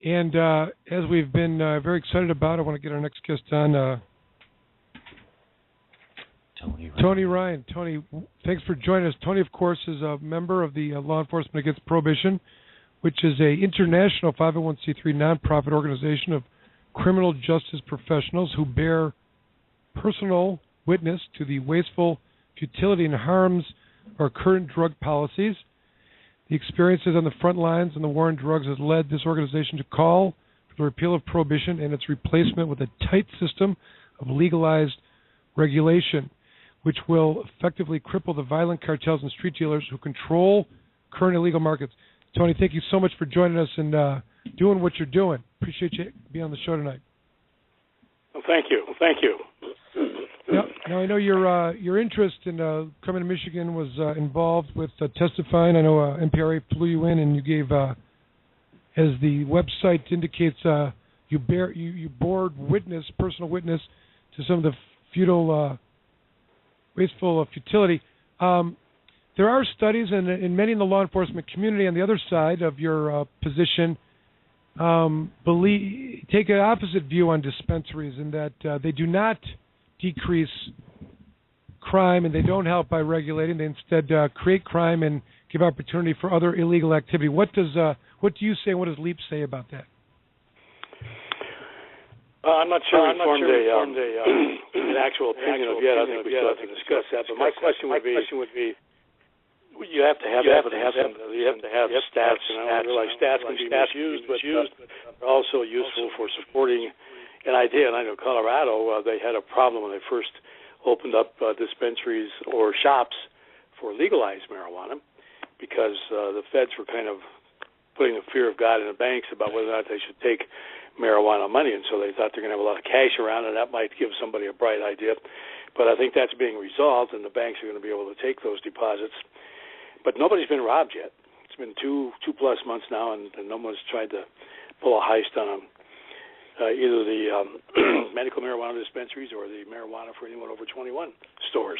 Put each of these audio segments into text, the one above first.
And as we've been very excited about, I want to get our next guest on, Tony Ryan. Tony, thanks for joining us. Tony, of course, is a member of the Law Enforcement Against Prohibition, which is an international 501c3 nonprofit organization of criminal justice professionals who bear personal witness to the wasteful futility and harms of our current drug policies. The experiences on the front lines in the war on drugs has led this organization to call for the repeal of prohibition and its replacement with a tight system of legalized regulation, which will effectively cripple the violent cartels and street dealers who control current illegal markets. Tony, thank you so much for joining us and doing what you're doing. Appreciate you being on the show tonight. Well, thank you. Thank you. Now, I know your interest in coming to Michigan was involved with testifying. I know MPRA flew you in, and you gave, as the website indicates, you bore witness, personal witness, to some of the wasteful futility. There are studies, and many in the law enforcement community on the other side of your position take an opposite view on dispensaries, in that they do not decrease crime and they don't help by regulating. They instead create crime and give opportunity for other illegal activity. What do you say? What does LEAP say about that? I'm not sure we formed an actual opinion of yet. I think we still have to discuss that. But my question would be, you have to have stats, and I realize stats can be misused, but they're also useful for supporting an idea. And I know Colorado, they had a problem when they first opened up dispensaries or shops for legalized marijuana, because the feds were kind of putting the fear of God in the banks about whether or not they should take marijuana money, and so they thought they're going to have a lot of cash around, and that might give somebody a bright idea. But I think that's being resolved, and the banks are going to be able to take those deposits. But nobody's been robbed yet. It's been two plus months now, and no one's tried to pull a heist on them. Either the medical marijuana dispensaries or the marijuana for anyone over 21 stores.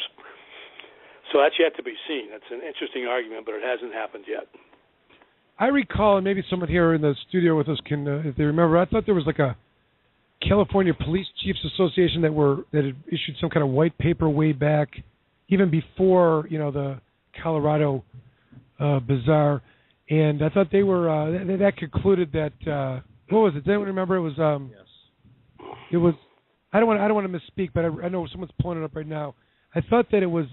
So that's yet to be seen. That's an interesting argument, but it hasn't happened yet. I recall, and maybe someone here in the studio with us can, if they remember, I thought there was like a California Police Chiefs Association that had issued some kind of white paper way back, even before the Colorado bazaar, and I thought they were that concluded that. What was it? Does anyone remember? It was. Yes. It was. I don't want to misspeak, but I know someone's pulling it up right now. I thought that it was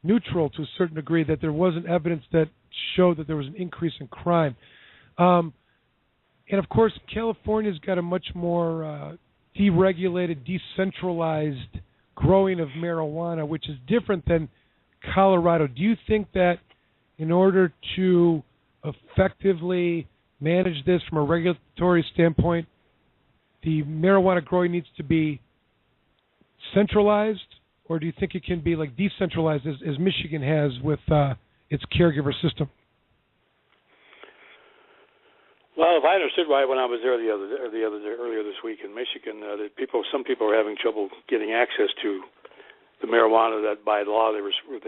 neutral to a certain degree, that there wasn't evidence that showed that there was an increase in crime. And of course, California's got a much more deregulated, decentralized growing of marijuana, which is different than Colorado. Do you think that in order to effectively manage this from a regulatory standpoint, the marijuana growing needs to be centralized, or do you think it can be like decentralized as Michigan has with its caregiver system? Well, if I understood right when I was there earlier this week in Michigan, some people are having trouble getting access to the marijuana that by law they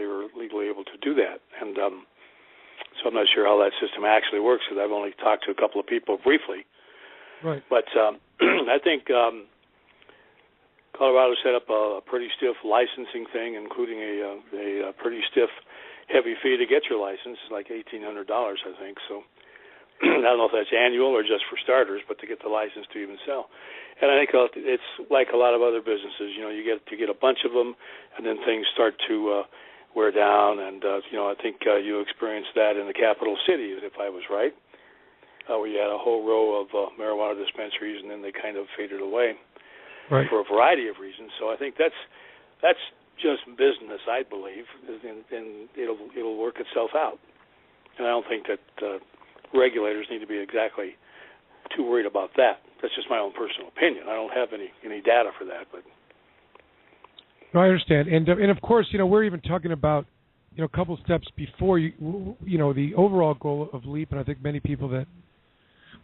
were legally able to do that, and so I'm not sure how that system actually works, because I've only talked to a couple of people briefly. Right. But I think Colorado set up a pretty stiff licensing thing, including a pretty stiff, heavy fee to get your license, like $1,800, I think. So I don't know if that's annual or just for starters, but to get the license to even sell. And I think it's like a lot of other businesses. You get a bunch of them, and then things start to wear down, and I think you experienced that in the capital city, if I was right, where you had a whole row of marijuana dispensaries, and then they kind of faded away for a variety of reasons. So I think that's just business, I believe, and it'll work itself out. And I don't think that regulators need to be exactly too worried about that. That's just my own personal opinion. I don't have any data for that, but. No, I understand, and of course, we're even talking about, a couple steps before the overall goal of LEAP, and I think many people that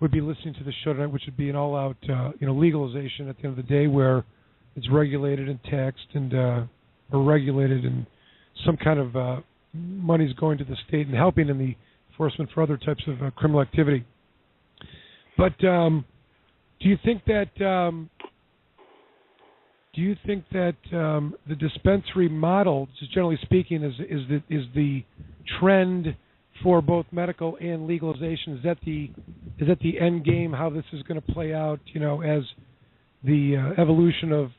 would be listening to the show tonight, which would be an all-out, legalization at the end of the day, where it's regulated and taxed and or regulated, and some kind of money's going to the state and helping in the enforcement for other types of criminal activity. But do you think that the dispensary model, just generally speaking, is the trend for both medical and legalization? Is that the end game? How this is going to play out? As the evolution of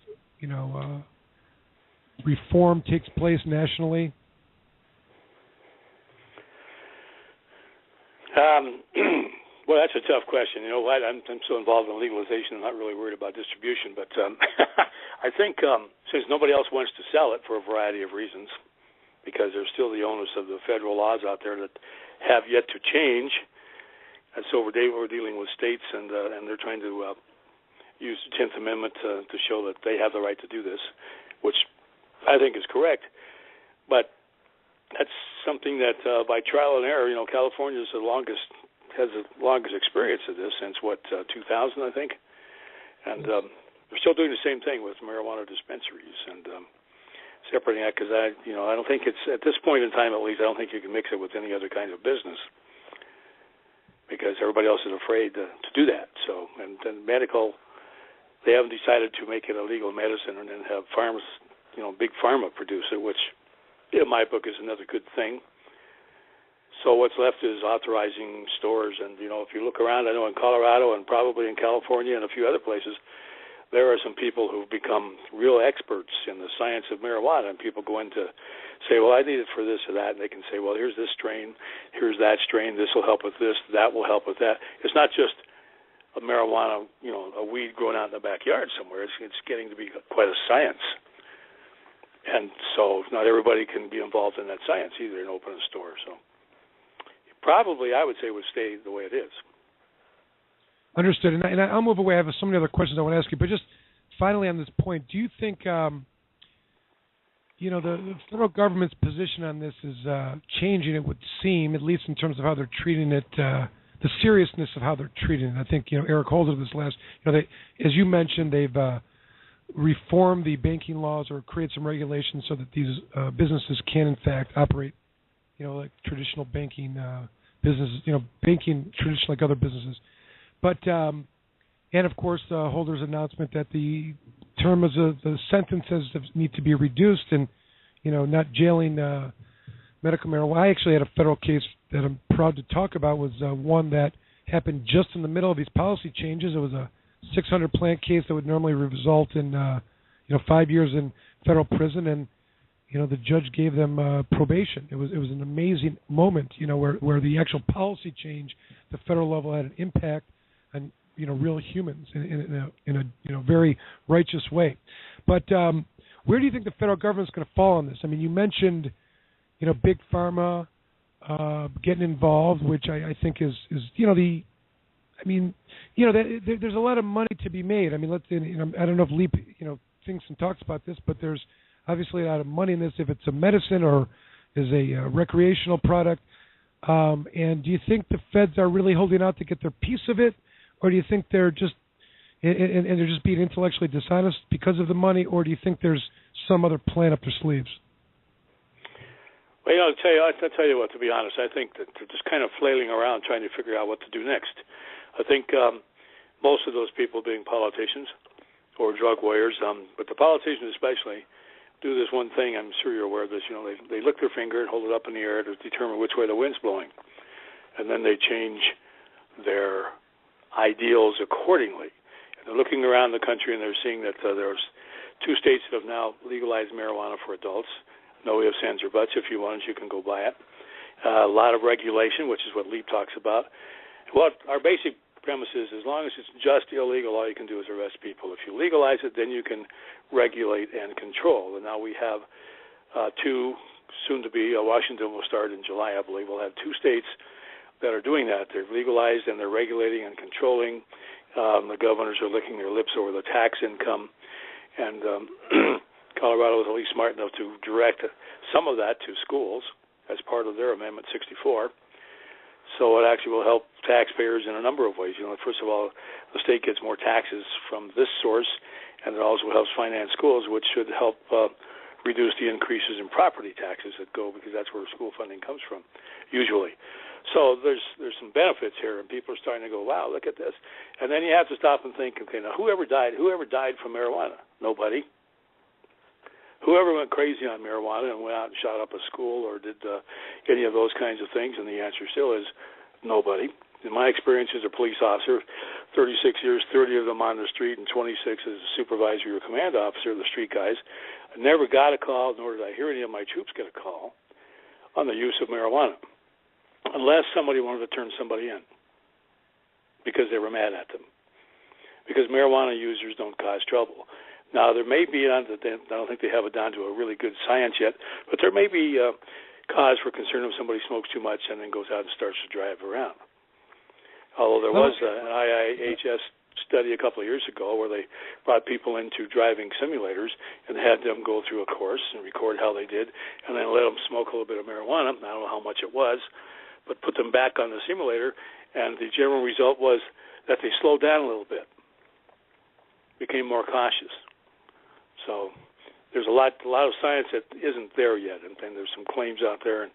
reform takes place nationally. Well, that's a tough question. You know what? I'm so involved in legalization, I'm not really worried about distribution. But I think since nobody else wants to sell it for a variety of reasons, because there's still the onus of the federal laws out there that have yet to change, and so we're dealing with states, and they're trying to use the 10th Amendment to show that they have the right to do this, which I think is correct. But that's something that by trial and error, California has the longest experience of this since 2000, I think, and we're still doing the same thing with marijuana dispensaries and separating that, because I don't think it's, at this point in time at least, I don't think you can mix it with any other kind of business, because everybody else is afraid to do that. So, and medical, they haven't decided to make it a legal medicine and then have farms, big pharma produce it, which in my book is another good thing. So what's left is authorizing stores, and if you look around, I know in Colorado and probably in California and a few other places, there are some people who've become real experts in the science of marijuana, and people go in to say, well, I need it for this or that, and they can say, well, here's this strain, here's that strain, this will help with this, that will help with that. It's not just a marijuana, a weed growing out in the backyard somewhere. It's getting to be quite a science. And so not everybody can be involved in that science either and open a store. So probably I would say would stay the way it is. Understood. And I'll move away. I have so many other questions I want to ask you. But just finally on this point, do you think, the federal government's position on this is changing, it would seem, at least in terms of how they're treating it, the seriousness of how they're treating it? I think, Eric Holder this last, as you mentioned, they've reformed the banking laws or create some regulations so that these businesses can, in fact, operate, like traditional banking businesses, banking traditional like other businesses. But, and of course, Holder's announcement that the term of the sentences need to be reduced and, not jailing medical marijuana. I actually had a federal case that I'm proud to talk about, was one that happened just in the middle of these policy changes. It was a 600 plant case that would normally result in, 5 years in federal prison, and the judge gave them probation. It was an amazing moment, where the actual policy change at the federal level had an impact on real humans in a very righteous way. But where do you think the federal government's going to fall on this? I mean, you mentioned big pharma getting involved, which I think is there's a lot of money to be made. I mean, I don't know if Leap thinks and talks about this, but there's obviously a lot of money in this if it's a medicine or is a recreational product. And do you think the feds are really holding out to get their piece of it, or do you think they're just and they're just being intellectually dishonest because of the money, or do you think there's some other plan up their sleeves? Well, I'll tell you what. To be honest, I think that they're just kind of flailing around trying to figure out what to do next. I think most of those people being politicians or drug warriors, but the politicians especially, do this one thing. I'm sure you're aware of this. They lick their finger and hold it up in the air to determine which way the wind's blowing, and then they change their ideals accordingly. And they're looking around the country and they're seeing that there's 2 states that have now legalized marijuana for adults. No ifs, ands, or buts. If you want it, you can go buy it. A lot of regulation, which is what LEAP talks about. What our basic premise is, as long as it's just illegal, all you can do is arrest people. If you legalize it, then you can regulate and control. And now we have 2, soon to be, Washington will start in July, I believe. We'll have 2 states that are doing that. They're legalized and they're regulating and controlling. The governors are licking their lips over the tax income. And Colorado was at least smart enough to direct some of that to schools as part of their Amendment 64. So it actually will help taxpayers in a number of ways. First of all, the state gets more taxes from this source, and it also helps finance schools, which should help reduce the increases in property taxes that go, because that's where school funding comes from, usually. So there's some benefits here, and people are starting to go, wow, look at this. And then you have to stop and think, okay, now whoever died from marijuana? Nobody. Whoever went crazy on marijuana and went out and shot up a school or did any of those kinds of things, and the answer still is nobody. In my experience as a police officer, 36 years, 30 of them on the street, and 26 as a supervisory or command officer of the street guys, I never got a call, nor did I hear any of my troops get a call on the use of marijuana, unless somebody wanted to turn somebody in because they were mad at them. Because marijuana users don't cause trouble. Now, there may be, I don't think they have it down to a really good science yet, but there may be cause for concern if somebody smokes too much and then goes out and starts to drive around. Although there was an IIHS study a couple of years ago where they brought people into driving simulators and had them go through a course and record how they did, and then let them smoke a little bit of marijuana. I don't know how much it was, but put them back on the simulator, and the general result was that they slowed down a little bit, became more cautious. So there's a lot of science that isn't there yet, and there's some claims out there, and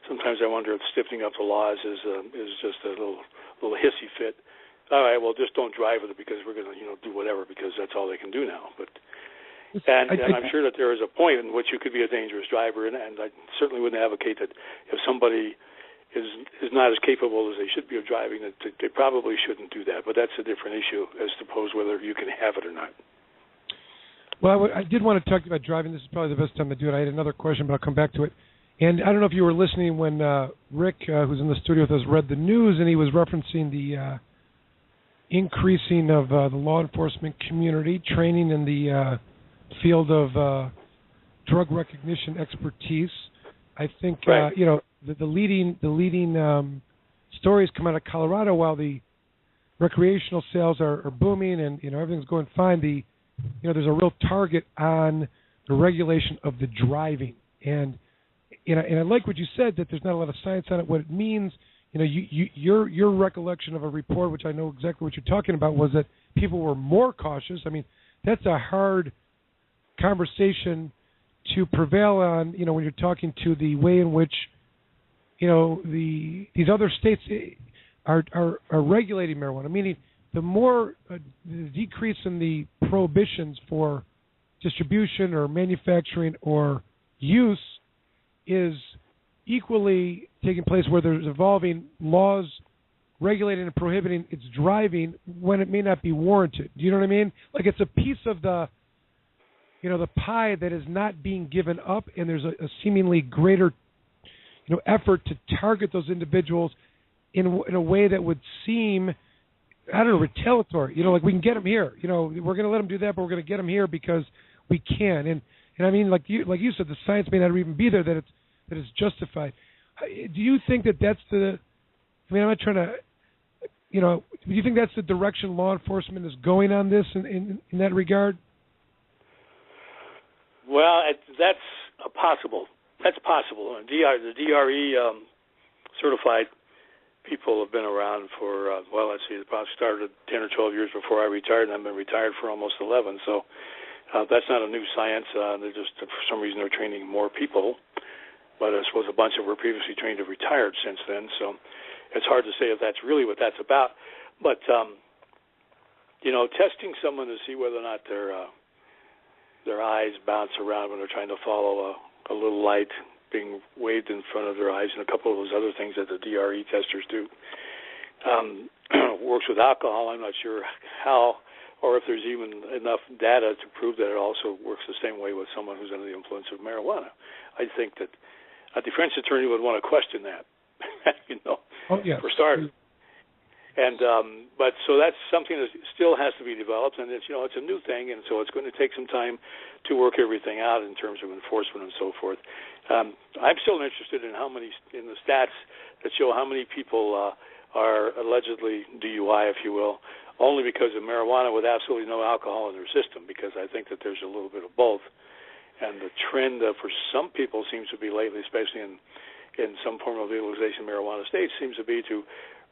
sometimes I wonder if stiffening up the laws is just a little hissy fit. All right, well, just don't drive with it because we're going to do whatever because that's all they can do now. But and I'm sure that there is a point in which you could be a dangerous driver, and I certainly wouldn't advocate that if somebody is not as capable as they should be of driving, that they probably shouldn't do that. But that's a different issue as to pose whether you can have it or not. Well, I did want to talk about driving. This is probably the best time to do it. I had another question, but I'll come back to it. And I don't know if you were listening when Rick, who's in the studio with us, read the news, and he was referencing the increasing of the law enforcement community, training in the field of drug recognition expertise. I think right. The leading stories come out of Colorado while the recreational sales are booming and everything's going fine. There's a real target on the regulation of the driving, and I like what you said that there's not a lot of science on it. What it means, your recollection of a report, which I know exactly what you're talking about, was that people were more cautious. I mean, that's a hard conversation to prevail on. When you're talking to the way in which these other states are regulating marijuana, meaning the more the decrease in the prohibitions for distribution or manufacturing or use is equally taking place where there's evolving laws regulating and prohibiting its driving when it may not be warranted. Do you know what I mean? Like it's a piece of the pie that is not being given up, and there's a seemingly greater effort to target those individuals in a way that would seem, I don't know, retaliatory. Like we can get them here. We're going to let them do that, but we're going to get them here because we can. And I mean, like you said, the science may not even be there that it's justified. Do you think that's the? I mean, I'm not trying to. Do you think that's the direction law enforcement is going on this in that regard? Well, that's possible. That's possible. And the DRE certified people have been around for, let's see, it probably started 10 or 12 years before I retired, and I've been retired for almost 11. So that's not a new science. They're just, for some reason, they're training more people. But I suppose a bunch of were previously trained have retired since then. So it's hard to say if that's really what that's about. But, testing someone to see whether or not their eyes bounce around when they're trying to follow a little light being waved in front of their eyes, and a couple of those other things that the DRE testers do. Works with alcohol. I'm not sure how, or if there's even enough data to prove that it also works the same way with someone who's under the influence of marijuana. I think that a defense attorney would want to question that, for starters. And but so that's something that still has to be developed, and it's a new thing, and so it's going to take some time to work everything out in terms of enforcement and so forth. I'm still interested in in the stats that show how many people are allegedly DUI, if you will, only because of marijuana with absolutely no alcohol in their system, because I think that there's a little bit of both. And the trend for some people seems to be lately, especially in some form of legalization of marijuana states, seems to be to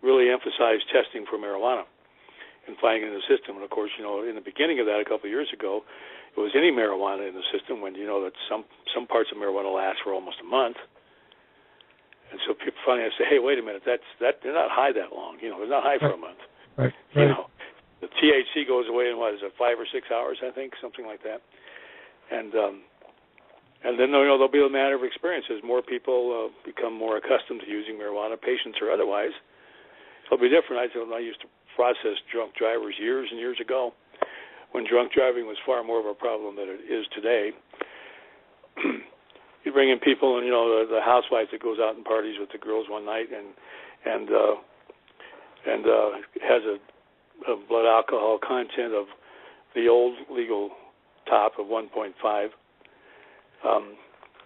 really emphasize testing for marijuana and finding it in the system. And, of course, in the beginning of that a couple of years ago, it was any marijuana in the system when that some parts of marijuana last for almost a month. And so people finally say, hey, wait a minute, they're not high that long. They're not high for a month. Right. The THC goes away in, 5 or 6 hours, I think, something like that. And then there'll be a matter of experience as more people become more accustomed to using marijuana, patients or otherwise. It'll be different. I used to process drunk drivers years and years ago, when drunk driving was far more of a problem than it is today. You bring in people, and the housewife that goes out and parties with the girls one night, and has a blood alcohol content of the old legal top of 1.5.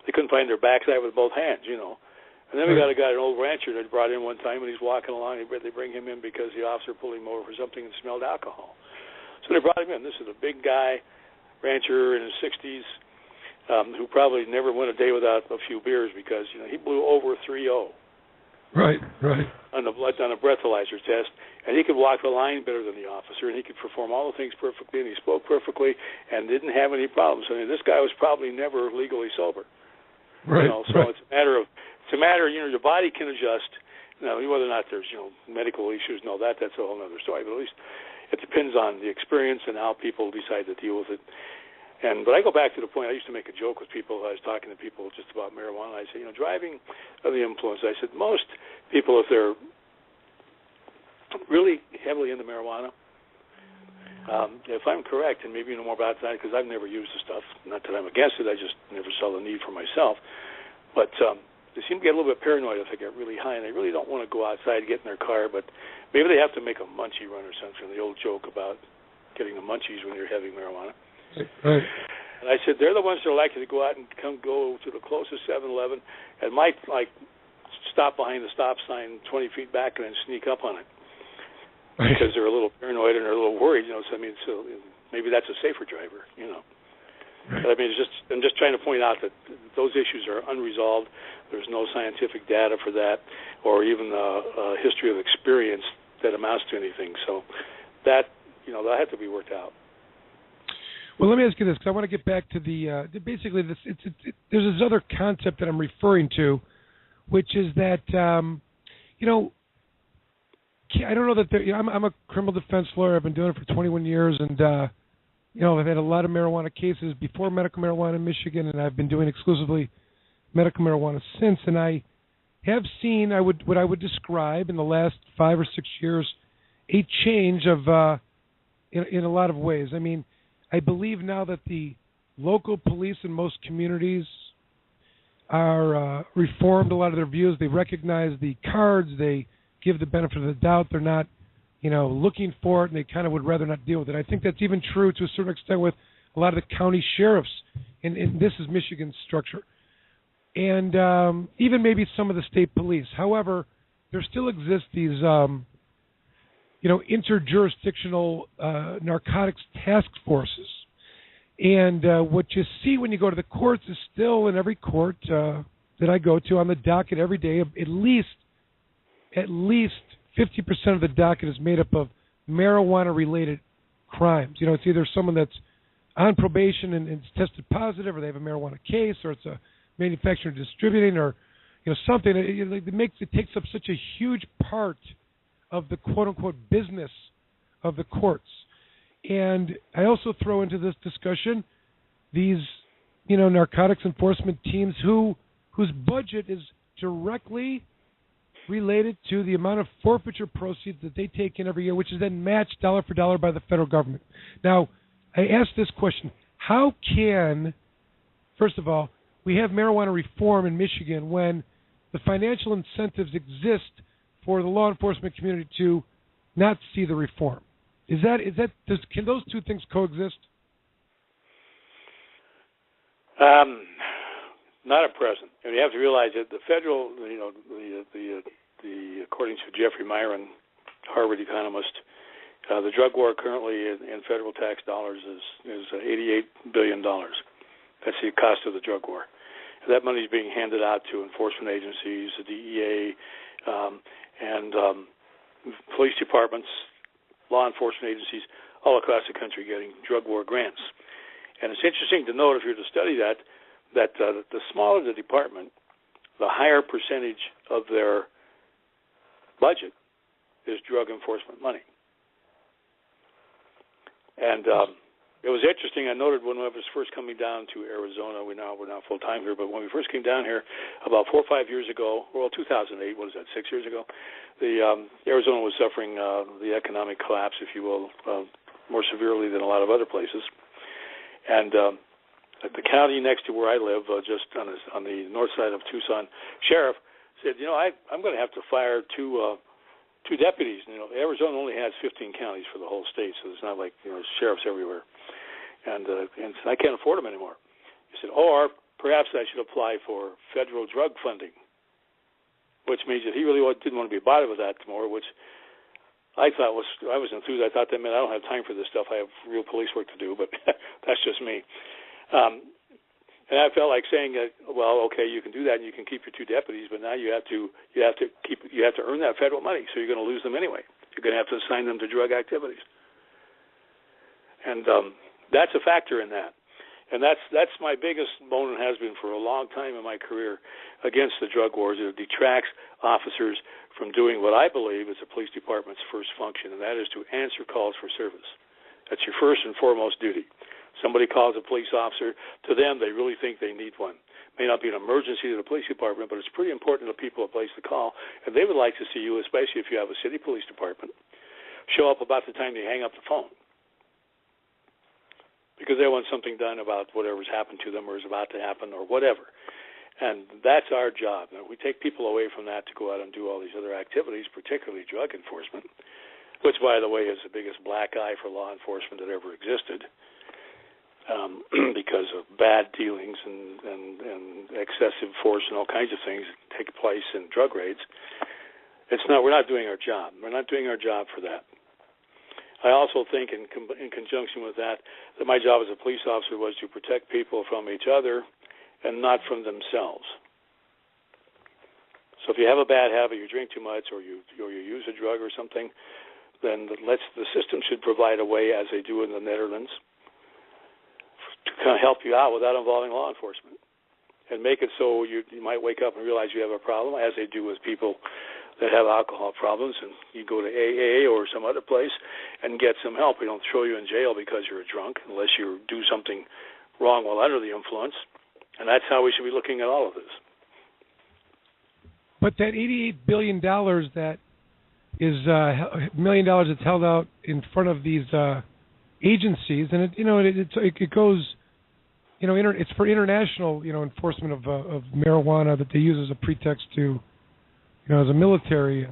They couldn't find their backside with both hands, And then we got an old rancher that brought in one time, and he's walking along. They bring him in because the officer pulled him over for something and smelled alcohol. So they brought him in. This is a big guy, rancher in his 60s, who probably never went a day without a few beers because he blew over 3.0. Right. On a breathalyzer test, and he could walk the line better than the officer, and he could perform all the things perfectly, and he spoke perfectly, and didn't have any problems. This guy was probably never legally sober. Right. So it's a matter, your body can adjust. Now, whether or not there's medical issues and all that, that's a whole other story. But at least it depends on the experience and how people decide to deal with it. But I go back to the point, I used to make a joke with people. I was talking to people just about marijuana. I say, driving under the influence. I said, most people, if they're really heavily into marijuana, if I'm correct, and maybe you know more about that because I've never used the stuff. Not that I'm against it. I just never saw the need for myself. But they seem to get a little bit paranoid if they get really high, and they really don't want to go outside, get in their car. But maybe they have to make a munchie run or something. The old joke about getting the munchies when you're having marijuana. Right. And I said, they're the ones that are likely to go out and go to the closest 7-Eleven and might, stop behind the stop sign 20 feet back and then sneak up on it. Right. Because they're a little paranoid and they're a little worried, so maybe that's a safer driver, Right. But I'm just trying to point out that those issues are unresolved. There's no scientific data for that or even a history of experience that amounts to anything. So that have to be worked out. Well, let me ask you this, because I want to get back to basically this. There's this other concept that I'm referring to, which is that I don't know that I'm a criminal defense lawyer. I've been doing it for 21 years, and I've had a lot of marijuana cases before medical marijuana in Michigan, and I've been doing exclusively medical marijuana since. And I have seen what I would describe in the last 5 or 6 years a change of in a lot of ways. I mean, I believe now that the local police in most communities are reformed a lot of their views. They recognize the cards. They give the benefit of the doubt. They're not, looking for it, and they kind of would rather not deal with it. I think that's even true to a certain extent with a lot of the county sheriffs, and this is Michigan's structure, and even maybe some of the state police. However, there still exist these interjurisdictional narcotics task forces. And what you see when you go to the courts is still in every court that I go to on the docket every day, at least 50% of the docket is made up of marijuana-related crimes. It's either someone that's on probation and it's tested positive, or they have a marijuana case, or it's a manufacturer distributing, or something. It takes up such a huge part of the quote-unquote business of the courts. And I also throw into this discussion these, narcotics enforcement teams whose budget is directly related to the amount of forfeiture proceeds that they take in every year, which is then matched dollar for dollar by the federal government. Now, I ask this question: how can, first of all, we have marijuana reform in Michigan when the financial incentives exist for the law enforcement community to not see the reform? Can those two things coexist? Not at present. And you have to realize that the federal, according to Jeffrey Myron, Harvard economist, the drug war currently in federal tax dollars is $88 billion. That's the cost of the drug war. And that money is being handed out to enforcement agencies, the DEA, and police departments, law enforcement agencies all across the country getting drug war grants. And it's interesting to note, if you're to study that the smaller the department, the higher percentage of their budget is drug enforcement money. And it was interesting. I noted when I was first coming down to Arizona, we're now full time here, but when we first came down here about 4 or 5 years ago, well, 2008, what is that, 6 years ago, Arizona was suffering the economic collapse, if you will, more severely than a lot of other places. And at the county next to where I live, just on the north side of Tucson, sheriff said, I'm going to have to fire two deputies. Arizona only has 15 counties for the whole state, so it's not like sheriffs everywhere. And I can't afford them anymore. He said, or perhaps I should apply for federal drug funding, which means that he really didn't want to be bothered with that tomorrow, which I was enthused. I thought that meant I don't have time for this stuff. I have real police work to do, but that's just me. And I felt like saying, well, okay, you can do that, and you can keep your 2 deputies, but now you have to earn that federal money, so you're going to lose them anyway. You're going to have to assign them to drug activities, and that's a factor in that. And that's my biggest bone and has been for a long time in my career against the drug wars. It detracts officers from doing what I believe is the police department's first function, and that is to answer calls for service. That's your first and foremost duty. Somebody calls a police officer, to them they really think they need one. It may not be an emergency to the police department, but it's pretty important to the people that place the call, and they would like to see you, especially if you have a city police department, show up about the time they hang up the phone, because they want something done about whatever's happened to them or is about to happen or whatever. And that's our job. Now, we take people away from that to go out and do all these other activities, particularly drug enforcement, which, by the way, is the biggest black eye for law enforcement that ever existed, because of bad dealings and excessive force and all kinds of things that take place in drug raids. We're not doing our job. We're not doing our job for that. I also think in conjunction with that my job as a police officer was to protect people from each other and not from themselves. So if you have a bad habit, you drink too much, or you use a drug or something, then the system should provide a way, as they do in the Netherlands, to kind of help you out without involving law enforcement, and make it so you might wake up and realize you have a problem, as they do with people that have alcohol problems, and you go to AA or some other place and get some help. We don't throw you in jail because you're a drunk unless you do something wrong while under the influence, and that's how we should be looking at all of this. But that $88 billion that is $1 million that's held out in front of these agencies, and it goes, it's for international enforcement of marijuana that they use as a pretext to, as a military.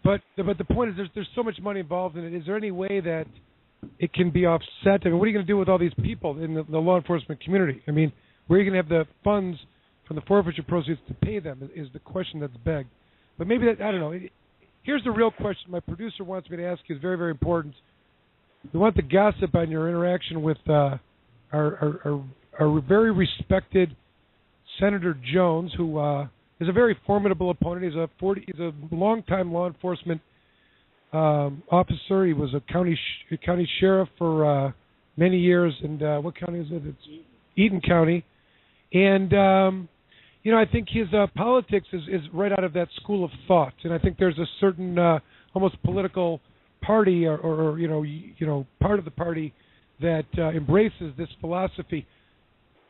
But the point is, there's so much money involved in it. Is there any way that it can be offset? I mean, what are you going to do with all these people in the law enforcement community? I mean, where are you going to have the funds from the forfeiture proceeds to pay them is the question that's begged. But maybe that, I don't know. Here's the real question my producer wants me to ask you. Is very, very important. We want the gossip on your interaction with our very respected Senator Jones, who is a very formidable opponent. He's a longtime law enforcement officer. He was a county sheriff for many years. And what county is it? It's Eaton County. And I think his politics is right out of that school of thought. And I think there's a certain almost political party or part of the party that embraces this philosophy.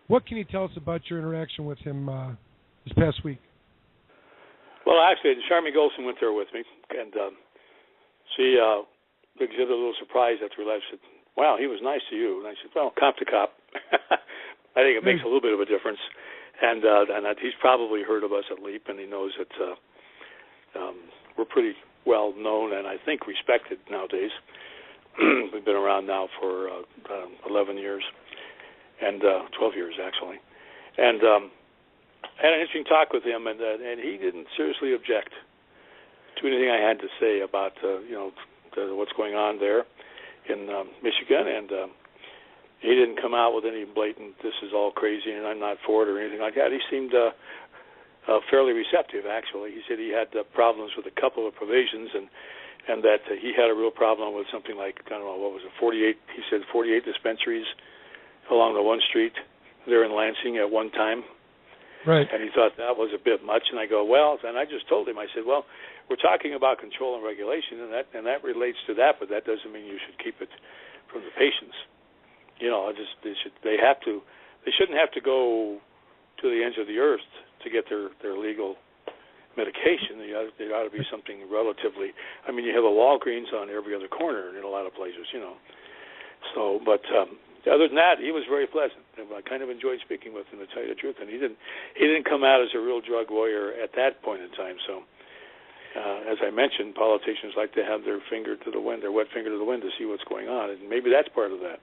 What can you tell us about your interaction with him this past week? Well, actually, Charmy Golson went there with me, and she exhibited a little surprise after we left. She said, "Wow, he was nice to you." And I said, "Well, cop to cop." I think it makes a little bit of a difference, and he's probably heard of us at LEAP, and he knows that we're pretty well known and I think respected nowadays. We've been around now for 11 years, and 12 years actually, and I had an interesting talk with him, and he didn't seriously object to anything I had to say about what's going on there in Michigan, and he didn't come out with any blatant "this is all crazy and I'm not for it" or anything like that. He seemed fairly receptive, actually. He said he had problems with a couple of provisions, and that he had a real problem with something like, I don't know, what was it, 48, he said 48 dispensaries along the one street there in Lansing at one time. Right. And he thought that was a bit much. And I go, well, and I just told him, I said, well, we're talking about control and regulation, and that relates to that, but that doesn't mean you should keep it from the patients. You know, they shouldn't have to go to the ends of the earth to get their legal medication. There ought to be something relatively. I mean, you have a Walgreens on every other corner in a lot of places, you know. So, but other than that, he was very pleasant. I kind of enjoyed speaking with him, to tell you the truth. And he didn't come out as a real drug warrior at that point in time. So, as I mentioned, politicians like to have their wet finger to the wind to see what's going on, and maybe that's part of that.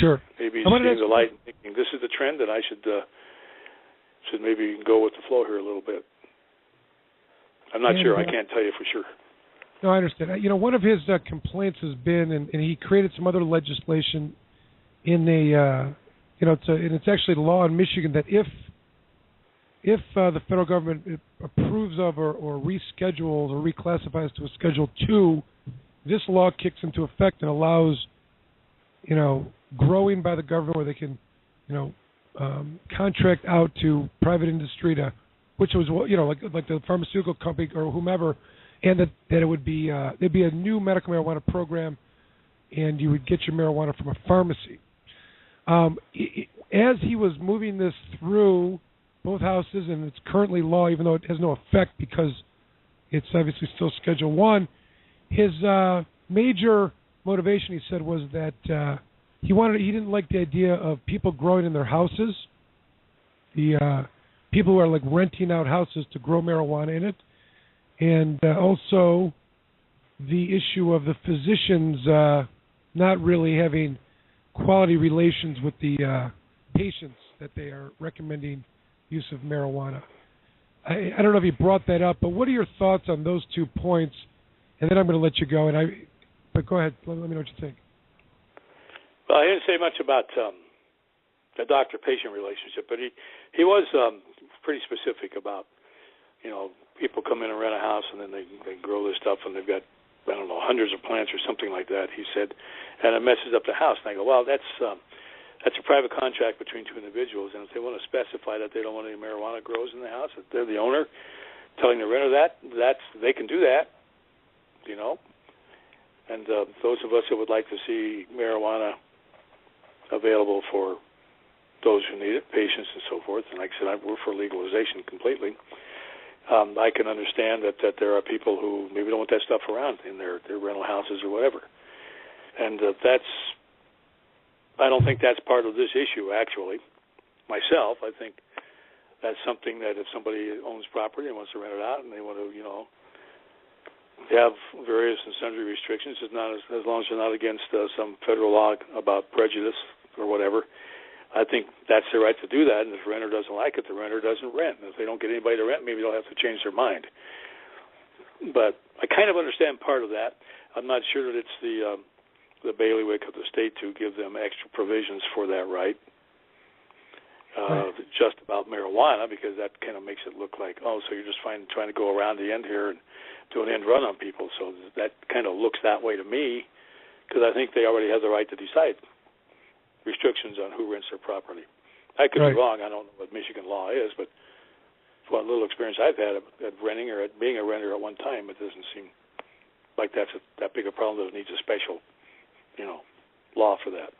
Sure. Maybe he's seeing the light and thinking, this is the trend, and I should maybe go with the flow here a little bit. I'm not sure. I can't tell you for sure. No, I understand. You know, one of his complaints has been, and he created some other legislation in and it's actually law in Michigan that if the federal government approves of or reschedules or reclassifies to a Schedule 2, this law kicks into effect and allows, you know, growing by the government where they can, you know, contract out to private industry to, which was, you know, like the pharmaceutical company or whomever, and that it would be there'd be a new medical marijuana program, and you would get your marijuana from a pharmacy. As he was moving this through both houses, and it's currently law, even though it has no effect because it's obviously still Schedule 1, his major motivation, he said, was that he didn't like the idea of people growing in their houses, the people who are like renting out houses to grow marijuana in it, and also the issue of the physicians not really having quality relations with the patients that they are recommending use of marijuana. I don't know if you brought that up, but what are your thoughts on those 2 points? And then I'm going to let you go. But go ahead. Let me know what you think. Well, I didn't say much about the doctor-patient relationship, but he was pretty specific about, you know, people come in and rent a house and then they grow this stuff and they've got, I don't know, hundreds of plants or something like that, he said, and it messes up the house. And I go, well, that's a private contract between two individuals, and if they want to specify that they don't want any marijuana grows in the house, if they're the owner telling the renter they can do that, you know. And those of us that would like to see marijuana available for those who need it, patients and so forth, and like I said, we're for legalization completely. I can understand that there are people who maybe don't want that stuff around in their rental houses or whatever. And I don't think that's part of this issue, actually. Myself, I think that's something that if somebody owns property and wants to rent it out and they want to, you know, have various and sundry restrictions, as long as they're not against some federal law about prejudice or whatever, I think that's their right to do that. And if the renter doesn't like it, the renter doesn't rent. And if they don't get anybody to rent, maybe they'll have to change their mind. But I kind of understand part of that. I'm not sure that it's the bailiwick of the state to give them extra provisions for that right. Just about marijuana, because that kind of makes it look like, oh, so you're just trying to go around the end here and do an end run on people. So that kind of looks that way to me, because I think they already have the right to decide restrictions on who rents their property. I could be wrong. I don't know what Michigan law is, but what little experience I've had at renting or at being a renter at one time, it doesn't seem like that's that big a problem that needs a special, you know, law for that.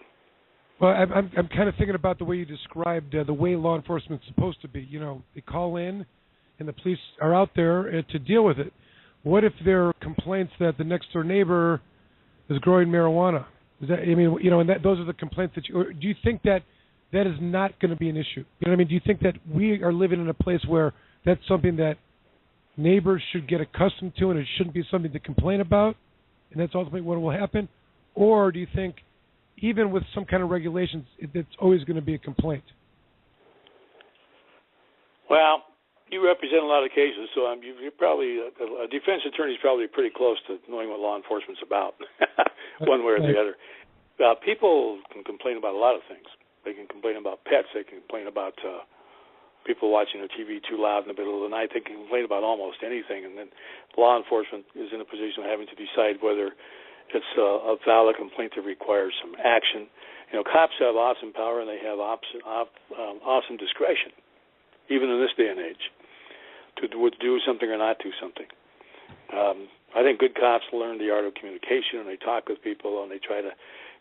Well, I'm kind of thinking about the way you described the way law enforcement's supposed to be. You know, they call in, and the police are out there to deal with it. What if there are complaints that the next door neighbor is growing marijuana? Is that, I mean, you know, and those are the complaints that you. Or do you think that is not going to be an issue? You know what I mean? Do you think that we are living in a place where that's something that neighbors should get accustomed to, and it shouldn't be something to complain about, and that's ultimately what will happen? Or do you think, even with some kind of regulations, it's always going to be a complaint? Well, you represent a lot of cases, so you're probably a defense attorney is probably pretty close to knowing what law enforcement's about, one way or the other. People can complain about a lot of things. They can complain about pets. They can complain about people watching their TV too loud in the middle of the night. They can complain about almost anything, and then law enforcement is in a position of having to decide whether it's a valid complaint that requires some action. You know, cops have awesome power and they have awesome discretion. even in this day and age, to do something or not do something. I think good cops learn the art of communication, and they talk with people, and they try to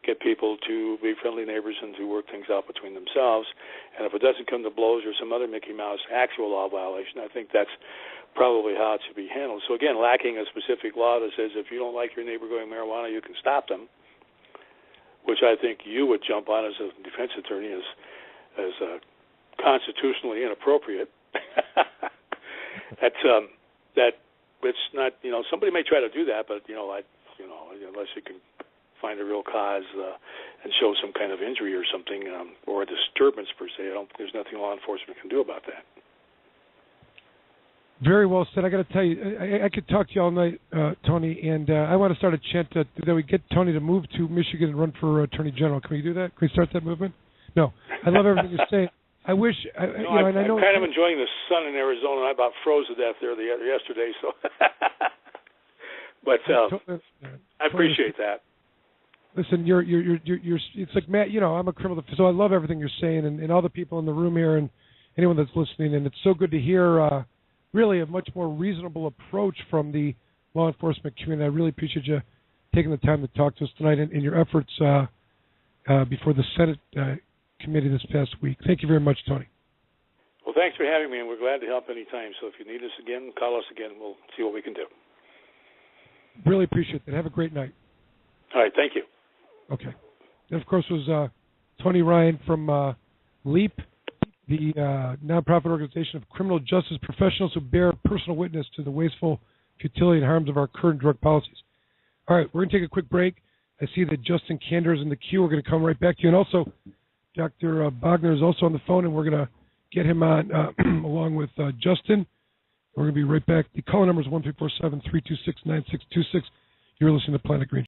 get people to be friendly neighbors and to work things out between themselves. And if it doesn't come to blows or some other Mickey Mouse actual law violation, I think that's probably how it should be handled. So again, lacking a specific law that says if you don't like your neighbor growing marijuana, you can stop them, which I think you would jump on as a defense attorney as constitutionally inappropriate. That it's not, somebody may try to do that, but unless you can find a real cause and show some kind of injury or something, or a disturbance per se, there's nothing law enforcement can do about that. Very well said. I got to tell you, I could talk to you all night, Tony, and I want to start a chant that we get Tony to move to Michigan and run for Attorney General. Can we do that? Can we start that movement? No. I love everything you're saying. I wish, and I know I'm kind of enjoying the sun in Arizona. I about froze to death there yesterday, so. But I appreciate that. Listen, you're. It's like Matt. I'm a criminal defense, so I love everything you're saying, and all the people in the room here, and anyone that's listening. And it's so good to hear, really, a much more reasonable approach from the law enforcement community. I really appreciate you taking the time to talk to us tonight and your efforts before the Senate committee this past week. Thank you very much, Tony. Well, thanks for having me, and we're glad to help anytime. So if you need us again, call us again. We'll see what we can do. Really appreciate that. Have a great night. All right. Thank you. Okay. That, of course, was Tony Ryan from LEAP, the nonprofit organization of criminal justice professionals who bear personal witness to the wasteful futility and harms of our current drug policies. All right. We're going to take a quick break. I see that Justin Kander is in the queue. We're going to come right back to you. And also, Dr. Bogner is also on the phone, and we're going to get him on along with Justin. We're going to be right back. The call number is 1-347-326-9626. You're listening to Planet Green.